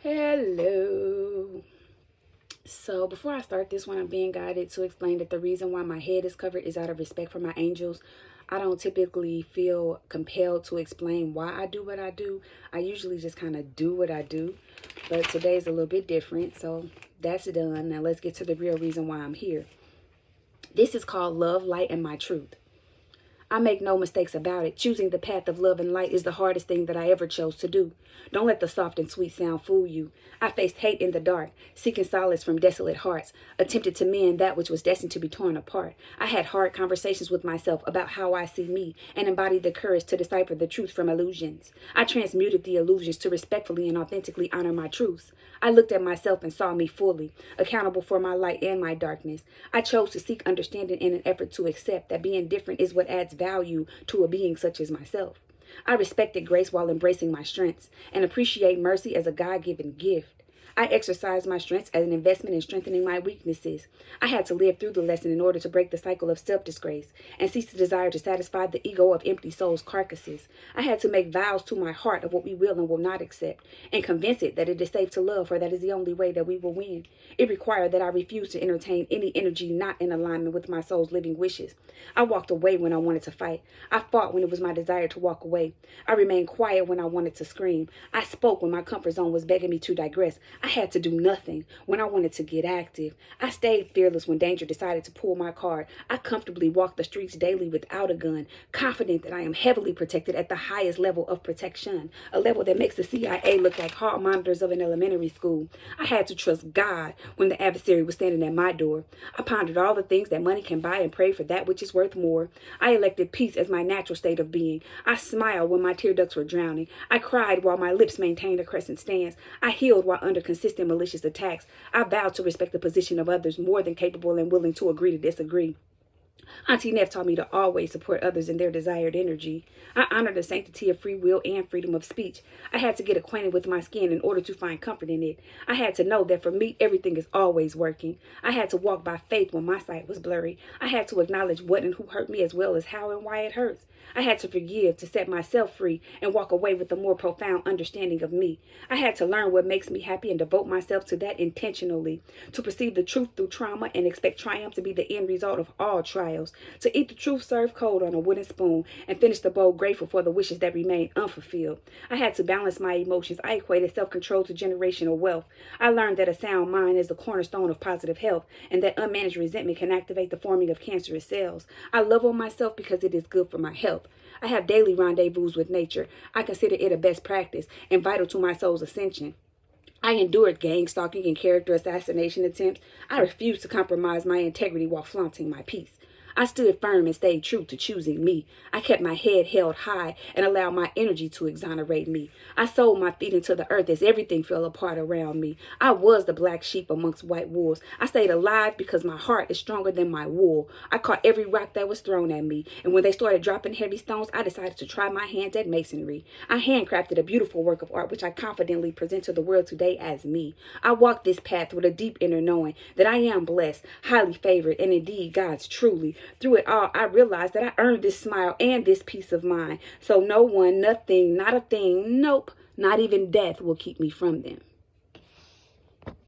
Hello. So before I start this one, I'm being guided to explain that the reason why my head is covered is out of respect for my angels. I don't typically feel compelled to explain why I do what I do. I usually just kind of do what I do. But today's a little bit different. So that's done. Now let's get to the real reason why I'm here. This is called Love, Light, and My Truth. I make no mistakes about it. Choosing the path of love and light is the hardest thing that I ever chose to do. Don't let the soft and sweet sound fool you. I faced hate in the dark, seeking solace from desolate hearts, attempted to mend that which was destined to be torn apart. I had hard conversations with myself about how I see me and embodied the courage to decipher the truth from illusions. I transmuted the illusions to respectfully and authentically honor my truths. I looked at myself and saw me fully, accountable for my light and my darkness. I chose to seek understanding in an effort to accept that being different is what adds value to a being such as myself. I respected grace while embracing my strengths and appreciate mercy as a God-given gift. I exercised my strengths as an investment in strengthening my weaknesses. I had to live through the lesson in order to break the cycle of self-disgrace and cease the desire to satisfy the ego of empty souls' carcasses. I had to make vows to my heart of what we will and will not accept and convince it that it is safe to love, for that is the only way that we will win. It required that I refuse to entertain any energy not in alignment with my soul's living wishes. I walked away when I wanted to fight. I fought when it was my desire to walk away. I remained quiet when I wanted to scream. I spoke when my comfort zone was begging me to digress. I had to do nothing when I wanted to get active. I stayed fearless when danger decided to pull my card. I comfortably walked the streets daily without a gun, confident that I am heavily protected at the highest level of protection, a level that makes the CIA look like hall monitors of an elementary school. I had to trust God when the adversary was standing at my door. I pondered all the things that money can buy and prayed for that which is worth more. I elected peace as my natural state of being. I smiled when my tear ducts were drowning. I cried while my lips maintained a crescent stance. I healed while under consistent malicious attacks. I vowed to respect the position of others more than capable and willing to agree to disagree. Auntie Neff taught me to always support others in their desired energy. I honor the sanctity of free will and freedom of speech. I had to get acquainted with my skin in order to find comfort in it. I had to know that for me, everything is always working. I had to walk by faith when my sight was blurry. I had to acknowledge what and who hurt me as well as how and why it hurts. I had to forgive to set myself free and walk away with a more profound understanding of me. I had to learn what makes me happy and devote myself to that intentionally. To perceive the truth through trauma and expect triumph to be the end result of all trials. To eat the truth served cold on a wooden spoon and finish the bowl grateful for the wishes that remain unfulfilled. I had to balance my emotions. I equated self-control to generational wealth. I learned that a sound mind is the cornerstone of positive health and that unmanaged resentment can activate the forming of cancerous cells. I love on myself because it is good for my health. I have daily rendezvous with nature. I consider it a best practice and vital to my soul's ascension. I endured gang stalking and character assassination attempts. I refused to compromise my integrity while flaunting my peace. I stood firm and stayed true to choosing me. I kept my head held high and allowed my energy to exonerate me. I sold my feet into the earth as everything fell apart around me. I was the black sheep amongst white wolves. I stayed alive because my heart is stronger than my wool. I caught every rock that was thrown at me, and when they started dropping heavy stones, I decided to try my hands at masonry. I handcrafted a beautiful work of art which I confidently present to the world today as me. I walked this path with a deep inner knowing that I am blessed, highly favored, and indeed God's truly. Through it all, I realized that I earned this smile and this peace of mind. So no one, nothing, not a thing, nope, not even death will keep me from them.